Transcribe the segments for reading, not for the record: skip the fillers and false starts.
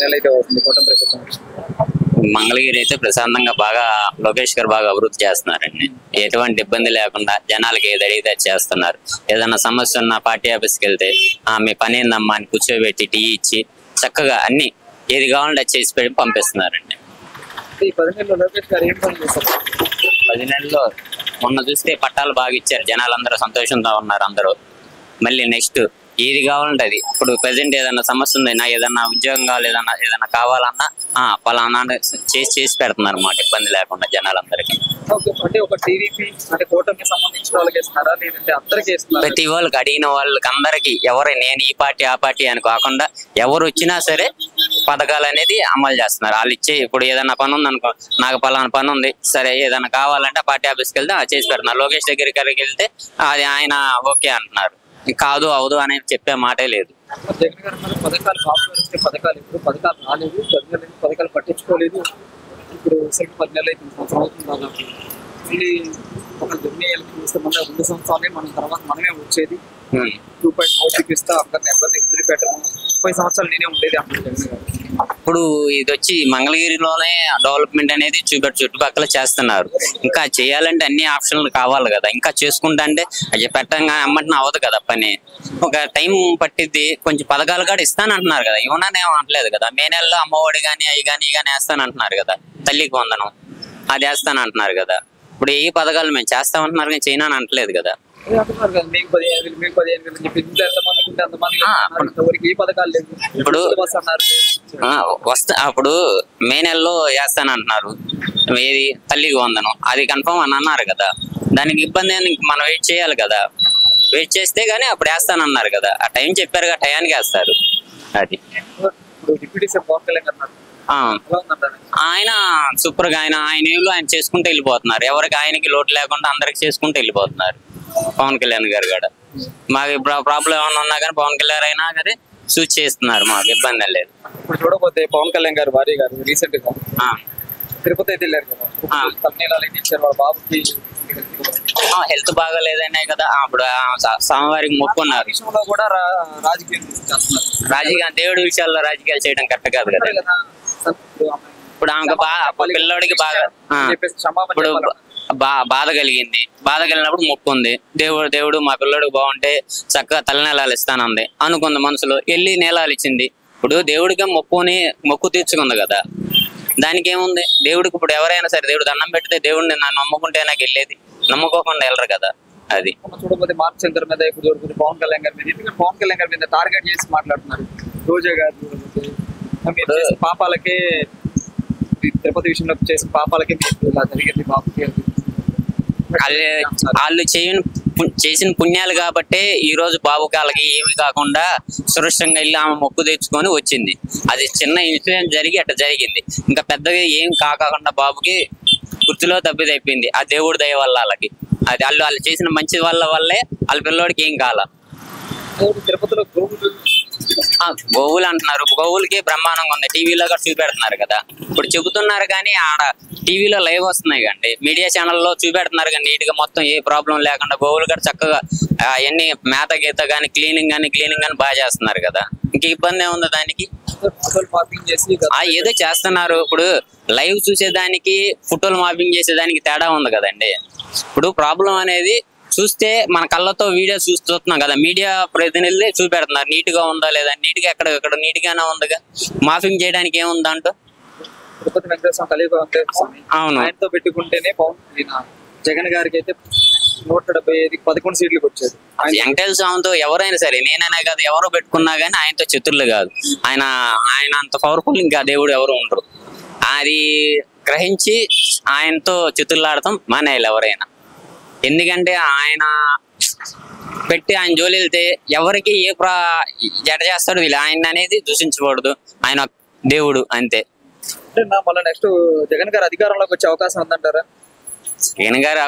నెలలు అయితే అవుతుంది కూటమి ప్రభుత్వం. మంగళగిరి అయితే ప్రశాంతంగా బాగా లోకేష్ గారు బాగా అభివృద్ధి చేస్తున్నారండి. ఎటువంటి ఇబ్బంది లేకుండా జనాలకి ఏది అడిగితే చేస్తున్నారు. ఏదైనా సమస్య ఉన్న పార్టీ ఆఫీస్కి వెళ్తే మీ పని ఏందమ్మా అని కూర్చోబెట్టి టీ ఇచ్చి చక్కగా అన్ని ఏది కావాలంటే చేసి పెట్టి పంపిస్తున్నారండి. ఈ 10 నెలల్లో లోకేష్ గారు ఏం పని చేశారు? 10 నెలల్లో మొన్న చూస్తే పట్టాలు బాగా ఇచ్చారు. జనాలందరూ సంతోషంగా ఉన్నారు. అందరూ మళ్ళీ నెక్స్ట్ ఏది కావాలంటే అది. ఇప్పుడు ప్రెసెంట్ ఏదైనా సమస్య ఉంది, నాకు ఏదన్నా ఉద్యోగం కావాలి, ఏదన్నా కావాలన్నా పలానా చేసి పెడుతున్నారు అన్నమాట, ఇబ్బంది లేకుండా జనాలందరికీ. అంటే ఒక టీడీపీ అంటే కూటమికి సంబంధించిన వాళ్ళకి ఇస్తున్నారా లేదంటే అందరికీ ఇస్తున్నారా? ప్రతి వాళ్ళకి అడిగిన వాళ్ళకి అందరికి నేను ఈ పార్టీ ఆ పార్టీ అని కాకుండా ఎవరు వచ్చినా సరే పథకాలు అనేది అమలు చేస్తున్నారు. వాళ్ళు ఇచ్చే ఇప్పుడు ఏదైనా పని ఉంది అనుకో, నాకు పలానా పని ఉంది సరే ఏదైనా కావాలంటే పార్టీ ఆఫీస్కి వెళ్తే చేసి పెడుతున్నారు. లోకేష్ దగ్గరికి వెళ్తే అది ఆయన ఓకే అంటున్నారు. కాదు అవదు అని చెప్పే మాటే లేదు. జగన్ గారు పథకాలు బాగుపరిస్తే పథకాలు ఇప్పుడు పథకాలు రాలేదు, పథకాలు పట్టించుకోలేదు. ఇప్పుడు 10 నెలలు అయితే సంవత్సరం అవుతుంది దాదాపు. మళ్ళీ ఒక నిర్ణయాలకి చూస్తే మన 2 సంవత్సరాలే మన తర్వాత మనమే వచ్చేది. 2.4 చూపిస్తా అందరినీ ఎదురు పెట్టడం 30 సంవత్సరాలు నేనే ఉండేది అంటారు జగన్ గారు. ఇప్పుడు ఇది వచ్చి మంగళగిరిలోనే డెవలప్మెంట్ అనేది చుట్టుపక్కల చేస్తున్నారు. ఇంకా చేయాలంటే అన్ని ఆప్షన్లు కావాలి కదా. ఇంకా చేసుకుంటా అంటే అది పెట్టంగా అమ్మంటే అవ్వదు కదా పని. ఒక టైం పట్టిద్ది. కొంచెం పథకాలు కూడా ఇస్తానంటున్నారు కదా, ఇవ్వననేమో అనట్లేదు కదా. మే నెలలో అమ్మఒడి కానీ అవి కానీ ఇవి కానీ వేస్తానంటున్నారు కదా. తల్లికి వందనం అది వేస్తానంటున్నారు కదా. ఇప్పుడు ఏ పథకాలు మేము చేస్తామంటున్నారు కానీ చైనా అనట్లేదు కదా. ఇప్పుడు అప్పుడు మే నెలలో వేస్తానంటున్నారు. ఏది తల్లికి వందనం అది కన్ఫర్మ్ అని అన్నారు కదా. దానికి ఇబ్బంది అని మనం వెయిట్ చేయాలి కదా. వెయిట్ చేస్తే గానీ అప్పుడు వేస్తానన్నారు కదా. ఆ టైం చెప్పారు కదా, టయానికి వేస్తారు. అది ఆయన సూపర్ గా ఆయన ఆయన చేసుకుంటూ వెళ్ళిపోతున్నారు. ఎవరికి ఆయనకి లోటు లేకుండా అందరికి చేసుకుంటూ వెళ్ళిపోతున్నారు. పవన్ కళ్యాణ్ గారు కూడా మాకు ఇప్పుడు ప్రాబ్లం ఏమన్నా ఉన్నా కానీ పవన్ కళ్యాణ్ అయినా కానీ చూస్ చేస్తున్నారు. మాకు ఇబ్బంది లేదు. ఇప్పుడు చూడకపోతే పవన్ కళ్యాణ్ గారు భార్య గారు రీసెంట్ గా తిరుపతి అయితే వెళ్ళారు కదా. వాళ్ళ బాబుకి హెల్త్ బాగా లేదనే కదా అప్పుడు స్వామివారికి మొక్కున్నారు. కూడా రాజకీయం దేవుడి విషయాల్లో రాజకీయాలు చేయడం కరెక్ట్ కాదు కదా. ఇప్పుడు ఆమెకు పిల్లోడికి బాగా ఇప్పుడు బాధ కలిగింది. బాధ కలిగినప్పుడు మొక్కుంది. దేవుడు మా పిల్లడికి బాగుంటే చక్కగా తలనీలాలు ఇస్తానంది అనుకుంది. మనసులో వెళ్ళి నీలాలు ఇచ్చింది. ఇప్పుడు దేవుడికి మొక్కు తీర్చుకుంది కదా. దానికి ఏముంది? దేవుడికి ఇప్పుడు ఎవరైనా సరే దేవుడు దండం పెడితే దేవుడిని నన్ను నమ్ముకుంటే నాకు వెళ్ళేది, నమ్ముకోకుండా వెళ్ళరు కదా. అది చూడకపోతే మార్క్ చంద్ర మీద ఇప్పుడు చూడకపోతే పవన్ కళ్యాణ్ గారి మీద, ఎందుకంటే పవన్ కళ్యాణ్ గారి మీద టార్గెట్ చేసి మాట్లాడుతున్నారు. రోజా గారు చూడకపోతే పాపాలకే తిరుపతి విషయంలో చేసిన పాపాలకే ఇలా జరిగింది బాబుకి. వాళ్ళు చేసిన పుణ్యాలు కాబట్టి ఈ రోజు బాబు కాళ్ళకి ఏమి కాకుండా సురక్షంగా వెళ్ళి ఆమె మొక్కు తెచ్చుకొని వచ్చింది. అది చిన్న ఇన్సిడెంట్ జరిగి అట్లా జరిగింది. ఇంకా పెద్దగా ఏం కాకుండా బాబుకి గుర్తులో తప్పిదైపోయింది. ఆ దేవుడి దయ వల్ల వాళ్ళకి అది వాళ్ళు చేసిన మంచి వల్లే వాళ్ళ పిల్లోడికి ఏం కాల. తిరుపతిలో గోవులు అంటున్నారు. గోవులకి బ్రహ్మాండంగా ఉంది. టీవీలో కూడా చూపెడుతున్నారు కదా. ఇప్పుడు చెబుతున్నారు కానీ ఆడ టీవీలో లైవ్ వస్తున్నాయి కండి, మీడియా ఛానల్లో చూపెడుతున్నారు కానీ నీట్ గా మొత్తం ఏ ప్రాబ్లం లేకుండా గోవులు కూడా చక్కగా అన్ని మేత గీత కానీ క్లీనింగ్ కానీ బాగా చేస్తున్నారు కదా. ఇంక ఇబ్బంది ఏముంది దానికి? ఏదో చేస్తున్నారు. ఇప్పుడు లైవ్ చూసేదానికి ఫోటోలు మాపింగ్ చేసేదానికి తేడా ఉంది కదండి. ఇప్పుడు ప్రాబ్లం అనేది చూస్తే మన కళ్ళతో వీడియో చూస్తున్నాం కదా. మీడియా ప్రతినిధులే చూపెడుతున్నారు నీట్ గా ఉందా లేదా. నీట్ గా ఎక్కడ నీట్ గానే ఉందిగా. మాఫింగ్ చేయడానికి ఏముంది అంటూ. తిరుపతి వెంకటేశ్వర కలియుగ అవును, ఆయనతో పెట్టుకుంటేనే జగన్ గారికి అయితే 175 11 సీట్లకు వచ్చాడు. వెంకటేశ్వర స్వామితో ఎవరైనా సరే, నేనైనా కాదు ఎవరో పెట్టుకున్నా కానీ ఆయనతో చిత్రులు కాదు. ఆయన అంత పవర్ఫుల్ ఇంకా దేవుడు ఎవరు ఉండరు. అది గ్రహించి ఆయనతో చిత్రులాడతాం మానేయాలి ఎవరైనా. ఎందుకంటే ఆయన పెట్టి ఆయన జోలి వెళ్తే ఎవరికి జడ చేస్తాడు వీళ్ళు. ఆయన అనేది దూషించకూడదు. ఆయన దేవుడు అంతే. మళ్ళీ నెక్స్ట్ జగన్ గారు అధికారంలోకి వచ్చే అవకాశం ఉందంటారా? జగన్ గారి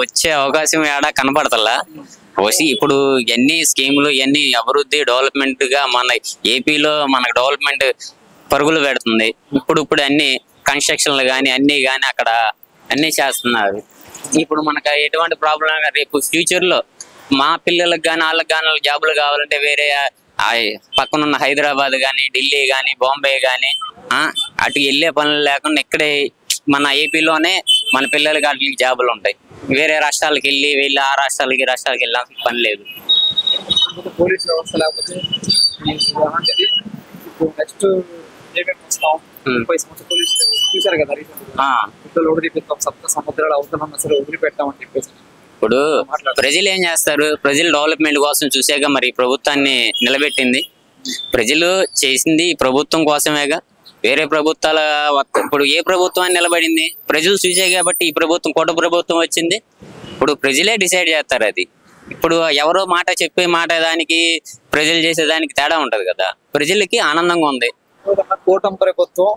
వచ్చే అవకాశం ఏడా కనపడతలా. ఇప్పుడు ఎన్ని స్కీములు ఎన్ని అభివృద్ధి డెవలప్మెంట్ గా మన ఏపీలో మనకు డెవలప్మెంట్ పరుగులు పెడుతుంది. ఇప్పుడు అన్ని కన్స్ట్రక్షన్లు కానీ అన్ని కానీ అక్కడ అన్ని చేస్తున్నారు. ఇప్పుడు మనకు ఎటువంటి ప్రాబ్లం రేపు ఫ్యూచర్ లో మా పిల్లలకు కానీ వాళ్ళకి కానీ జాబులు కావాలంటే వేరే పక్కనున్న హైదరాబాద్ కానీ, ఢిల్లీ కానీ, బాంబే కానీ అటు వెళ్ళే పనులు లేకుండా ఇక్కడే మన ఏపీలోనే మన పిల్లలకి వాటికి జాబులు ఉంటాయి. వేరే రాష్ట్రాలకు వెళ్ళి ఆ రాష్ట్రాలకి వెళ్ళాల్సిన పని లేదు. పోలీస్ వ్యవస్థ లేకపోతే నెక్స్ట్ చూసారు కదా సప్త సముద్రాలు అవతల సరే వదిలిపెట్టామని చెప్పేసి. ఇప్పుడు ప్రజలు ఏం చేస్తారు? ప్రజలు డెవలప్మెంట్ కోసం చూసాక మరి ప్రభుత్వాన్ని నిలబెట్టింది. ప్రజలు చేసింది ఈ ప్రభుత్వం కోసమేగా. వేరే ప్రభుత్వాల ఇప్పుడు ఏ ప్రభుత్వాన్ని నిలబడింది? ప్రజలు చూసే కాబట్టి ఈ ప్రభుత్వం కొత్త ప్రభుత్వం వచ్చింది. ఇప్పుడు ప్రజలే డిసైడ్ చేస్తారు అది. ఇప్పుడు ఎవరో మాట చెప్పే మాట దానికి ప్రజలు చేసేదానికి తేడా ఉంటది కదా. ప్రజలకి ఆనందంగా ఉంది. కూటమి ప్రభుత్వం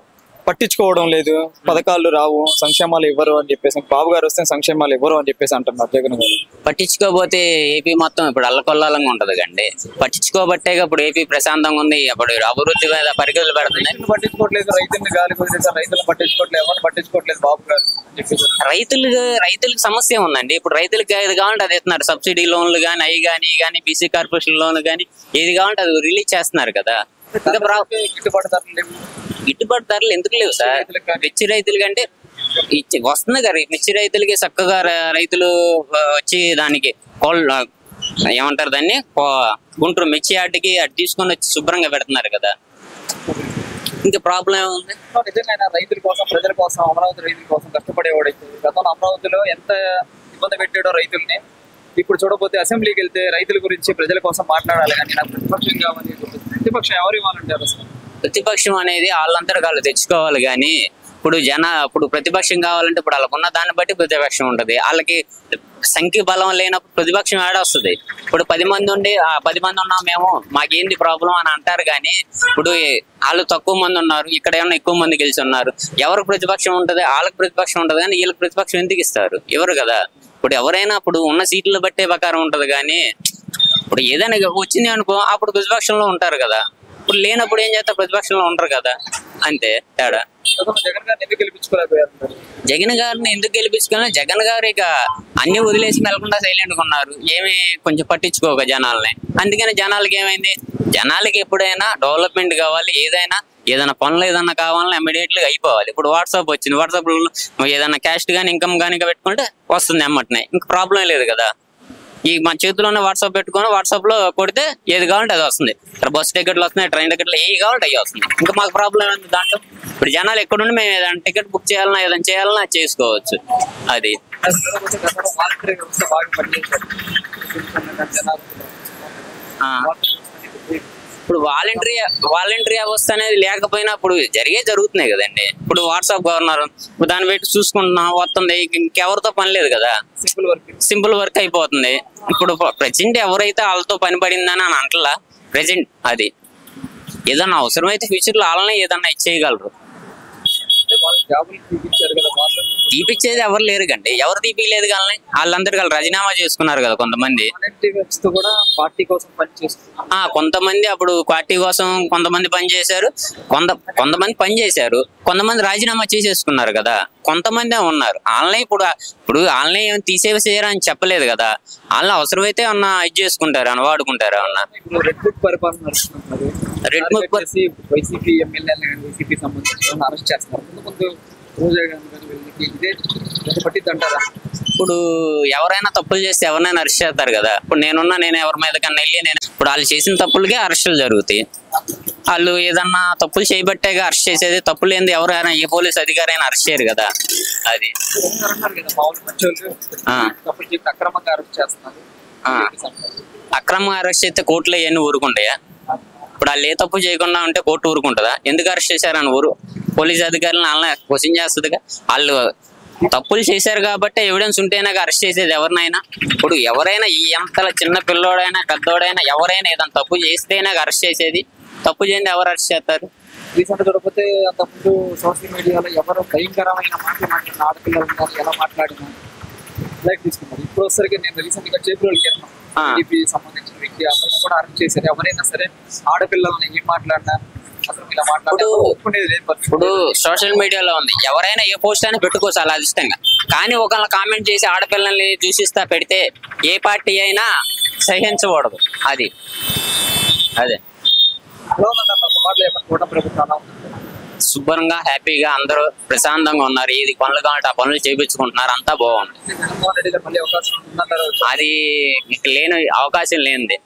పట్టించుకోవడం లేదు, పథకాలు రావు, సంక్షేమాలు ఇవ్వరు అని చెప్పేసి, బాబు గారు వస్తే సంక్షేమాలు ఇవ్వరు అని చెప్పేసి అంటున్నారు జగన్ గారు. పట్టించుకోకపోతే ఏపీ మొత్తం ఇప్పుడు అల్లకొల్లాలంగా ఉంటది కండి. పట్టించుకోబట్టేగా ఇప్పుడు ఏపీ ప్రశాంతంగా ఉంది. అప్పుడు అభివృద్ధి మీద పరిగెలు పెడుతుంది. పట్టించుకోవట్లేదు, రైతుల్ని గాలి కొదిలేసారు, రైతులు పట్టించుకోవట్లేదు, ఎవరు పట్టించుకోవట్లేదు బాబు గారు అని చెప్పేసి. రైతులకు సమస్య ఉందండి. ఇప్పుడు రైతులకి ఏది కావాలంటే అది ఇస్తున్నారు. సబ్సిడీ లోన్లు కానీ, అవి కానీ బీసీ కార్పొరేషన్ లోన్లు కానీ ఏది కావాలంటే అది రిలీజ్ చేస్తున్నారు కదా. గిట్టుబాటు ధరలు ఎందుకు లేవు సార్? మిర్చి రైతుల కంటే వస్తుంది కదా. మిర్చి రైతులకి చక్కగా రైతులు వచ్చి దానికి ఏమంటారు దాన్ని, గుంటూరు మిర్చి ఆటికి అటు తీసుకొని వచ్చి శుభ్రంగా పెడుతున్నారు కదా. ఇంకా ప్రాబ్లం ఏముంది? నిజంగా రైతుల కోసం, ప్రజల కోసం, అమరావతి రైతుల కోసం కష్టపడేవాడైతే గతంలో అమరావతిలో ఎంత ఇబ్బంది పెట్టాడో రైతుల్ని, ఇప్పుడు చూడకపోతే అసెంబ్లీకి వెళ్తే రైతుల గురించి ప్రజల కోసం మాట్లాడాలి కానీ నాకు ప్రతిపక్షం కావాలి. ప్రతిపక్షం ఎవరు ఇవ్వాలంటారు అసలు? ప్రతిపక్షం అనేది వాళ్ళంతా వాళ్ళు తెచ్చుకోవాలి కానీ ఇప్పుడు ప్రతిపక్షం కావాలంటే ఇప్పుడు వాళ్ళకున్న దాన్ని బట్టి ప్రతిపక్షం ఉంటది. వాళ్ళకి సంఖ్య బలం లేనప్పుడు ప్రతిపక్షం ఏడ వస్తుంది? ఇప్పుడు 10 మంది ఉండి 10 మంది ఉన్నాం మేము, మాకేంది ప్రాబ్లం అని అంటారు కానీ ఇప్పుడు వాళ్ళు తక్కువ మంది ఉన్నారు, ఇక్కడ ఏమన్నా ఎక్కువ మంది గెలిచి ఉన్నారు, ఎవరికి ప్రతిపక్షం ఉంటది? వాళ్ళకి ప్రతిపక్షం ఉంటది కానీ వీళ్ళకి ప్రతిపక్షం ఎందుకు ఇస్తారు? ఎవరు కదా. ఇప్పుడు ఎవరైనా ఇప్పుడు ఉన్న సీట్లు బట్టే ప్రకారం ఉంటది కానీ ఇప్పుడు ఏదైనా వచ్చింది అనుకో అప్పుడు ప్రతిపక్షంలో ఉంటారు కదా. ఇప్పుడు లేనప్పుడు ఏం చేస్తారు? ప్రతిపక్షంలో ఉంటారు కదా. అంతే తేడా. జగన్ గారిని ఎందుకు గెలిపించుకోవాలి? జగన్ గారు ఇక అన్ని వదిలేసి వెళ్లకుండా సైలెంట్ గా ఉన్నారు. ఏమి కొంచెం పట్టించుకోక జనాల్ని. అందుకని జనాలకి ఏమైంది? జనాలకి ఎప్పుడైనా డెవలప్మెంట్ కావాలి, ఏదైనా పనులు ఏదన్నా కావాలని ఇమ్మీడియట్ గా అయిపోవాలి. ఇప్పుడు వాట్సాప్ వచ్చింది, వాట్సాప్ లో ఏదైనా క్యాస్ట్ కానీ ఇన్కమ్ కానీ పెట్టుకుంటే వస్తుంది అమ్మటనే, ఇంకా ప్రాబ్లం లేదు కదా. ఈ మన చేతిలోనే వాట్సాప్ పెట్టుకొని వాట్సాప్ లో కొడితే ఏది కావాలంటే అది వస్తుంది. ఇక్కడ బస్సు టికెట్లు వస్తున్నాయి, ట్రైన్ టికెట్లు ఏవి కావాలంటే అవి వస్తుంది. ఇంకా మాకు ప్రాబ్లం ఏంటి దాంట్లో? ఇప్పుడు జనాలు ఎక్కడుండి మేము ఏదైనా టికెట్ బుక్ చేయాలన్నా ఏదైనా చేయాలన్నా చేసుకోవచ్చు. అది ఇప్పుడు వాలంటరీ వ్యవస్థ అనేది లేకపోయినా ఇప్పుడు జరుగుతున్నాయి కదండి. ఇప్పుడు వాట్సాప్ గవర్నర్ దాన్ని పెట్టి చూసుకుంటున్నాం, వస్తుంది, ఇంకెవరితో పని లేదు కదా. సింపుల్ వర్క్ అయిపోతుంది. ఇప్పుడు ప్రెజెంట్ ఎవరైతే వాళ్ళతో పని పడిందని అని అంటలా. ప్రెజెంట్ అది ఏదన్నా అవసరం అయితే ఫ్యూచర్ లో వాళ్ళనే ఏదన్నా ఇచ్చేయగలరు. తీపిచ్చేది ఎవరు లేరు కండి. ఎవరు తీపిలేదు కానీ వాళ్ళందరూ రాజీనామా చేసుకున్నారు కదా కొంతమంది. కొంతమంది అప్పుడు పార్టీ కోసం కొంతమంది పనిచేశారు, కొంతమంది పనిచేశారు, కొంతమంది రాజీనామా చేసేసుకున్నారు కదా. కొంతమంది ఉన్నారు వాళ్ళని ఇప్పుడు వాళ్ళని ఏమైనా తీసేసేయరా అని చెప్పలేదు కదా. వాళ్ళని అవసరమైతే అన్న ఇది చేసుకుంటారు అని వాడుకుంటారు అన్న. రెడ్ బుక్ వైసీపీ ఎమ్మెల్యేలు వైసీపీ సంబంధించిన అరెస్ట్ చేస్తారు. ఇప్పుడు ఎవరైనా తప్పులు చేస్తే ఎవరినైనా అరెస్ట్ చేస్తారు కదా. ఇప్పుడు నేను ఎవరి మీద కన్నా వెళ్ళి ఇప్పుడు వాళ్ళు చేసిన తప్పులకే అరెస్టులు జరుగుతాయి. వాళ్ళు ఏదన్నా తప్పులు చేయబట్టేగా అరెస్ట్ చేసేది. తప్పులు ఏంది ఎవరైనా ఏ పోలీస్ అధికారి అయినా అరెస్ట్ చేయరు కదా. అది అక్రమంగా అరెస్ట్ చేస్తే కోర్టులో ఇవన్నీ ఊరుకుంటాయా? ఇప్పుడు వాళ్ళు ఏ తప్పు చేయకుండా ఉంటే కోర్టు ఊరుకుంటుందా? ఎందుకు అరెస్ట్ చేశారని పోలీస్ అధికారులను వాళ్ళని క్వశ్చన్ చేస్తుందిగా. వాళ్ళు తప్పులు చేశారు కాబట్టి ఎవిడెన్స్ ఉంటేనే అరెస్ట్ చేసేది ఎవరినైనా. ఇప్పుడు ఎవరైనా ఎంత చిన్న పిల్లోడైనా పెద్దోడైనా ఎవరైనా ఏదైనా తప్పు చేస్తేనే అరెస్ట్ చేసేది. తప్పు చేయండి ఎవరు అరెస్ట్ చేస్తారు? రీసెంట్ చూడకపోతే అంతకుముందు సోషల్ మీడియాలో ఎవరు భయంకరమైన మాటలు మాట్లాడిన ఆడపిల్లలు ఉన్నారు, ఎలా మాట్లాడినా లైక్ తీసుకున్నారు. ఇప్పుడు వచ్చరికి నేను రీసెంట్ గా చేపూరుకి టీడీపీ సంబంధించిన వ్యక్తి అతను కూడా అరెస్ట్ చేశారు. ఎవరైనా సరే ఆడపిల్లల్ని ఏం మాట్లాడినా అసలు ఇలా మాట్లాడుకునేది. ఇప్పుడు సోషల్ మీడియాలో ఉంది, ఎవరైనా ఏ పోస్ట్ అయినా పెట్టుకోవచ్చు అలా ఇష్టంగా. కానీ ఒకళ్ళని కామెంట్ చేసి ఆడపిల్లల్ని దూషిస్తా పెడితే ఏ పార్టీ అయినా సహించకూడదు. అదే ఎలా ఉందంటారు ఒక మాటలో చెప్పండి కూటమి ప్రభుత్వం ఎలా ఉంది? శుభ్రంగా హ్యాపీగా అందరూ ప్రశాంతంగా ఉన్నారు. ఏది పనులు కావాలంటే ఆ పనులు చేయించుకుంటున్నారు. అంతా బాగుంది. జగన్మోహన్ రెడ్డి గారు మళ్ళీ అవకాశం ఉందంటారు. అది లేని అవకాశం లేనిది.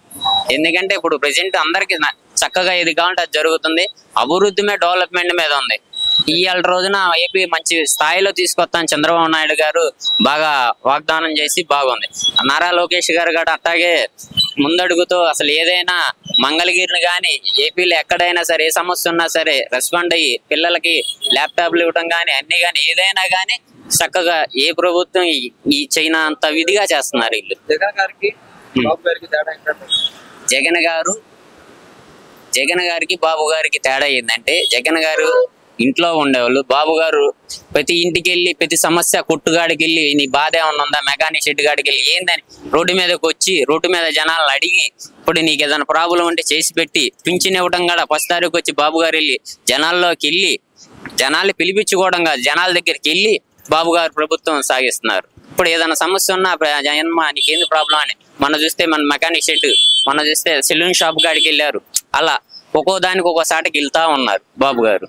ఎందుకంటే ఇప్పుడు ప్రెసెంట్ అందరికి చక్కగా ఏది కావాలంటే అది జరుగుతుంది. అభివృద్ధి మీద డెవలప్మెంట్ మీద ఉంది. ఇవాళ రోజున ఏపీ మంచి స్థాయిలో తీసుకొస్తాను చంద్రబాబు నాయుడు గారు బాగా వాగ్దానం చేసి బాగుంది. నారా లోకేష్ గారు కూడా అట్లాగే ముందడుగుతూ అసలు ఏదైనా మంగళగిరిని కానీ ఏపీలో ఎక్కడైనా సరే ఏ సమస్య ఉన్నా సరే రెస్పాండ్ అయ్యి పిల్లలకి ల్యాప్టాప్లు ఇవ్వడం కానీ అన్ని కానీ ఏదైనా కానీ చక్కగా ఏ ప్రభుత్వం ఈ చైనా అంత విధిగా చేస్తున్నారు వీళ్ళు. జగన్ గారికి బాబు గారికి తేడా ఏంటంటే జగన్ గారికి బాబు గారికి తేడా ఏంటంటే జగన్ గారు ఇంట్లో ఉండేవాళ్ళు, బాబు గారు ప్రతి ఇంటికి వెళ్ళి ప్రతి సమస్య కొట్టుగాడికి వెళ్ళి నీ బాధ ఏమన్నా ఉందా మెకానిక్ షెడ్ గాడికి వెళ్ళి ఏందని రోడ్డు మీదకి వచ్చి రోడ్డు మీద జనాలను అడిగి ఇప్పుడు నీకు ఏదైనా ప్రాబ్లం ఉంటే చేసి పెట్టి పింఛన్ ఇవ్వడం కూడా ఫస్ట్ తారీఖు వచ్చి బాబు గారు వెళ్ళి జనాల్లోకి వెళ్ళి జనాల్ని పిలిపించుకోవడం కాదు జనాల దగ్గరికి వెళ్ళి బాబు గారు ప్రభుత్వం సాగిస్తున్నారు. ఇప్పుడు ఏదైనా సమస్య ఉన్నా జగన్మా నీకేంది ప్రాబ్లం అని మన చూస్తే మన మెకానిక్ షెడ్ మన చూస్తే సెలూన్ షాప్ కాడికి వెళ్ళారు. అలా ఒక్కో దానికి ఒక్కో సాటికి వెళ్తా ఉన్నారు బాబు గారు.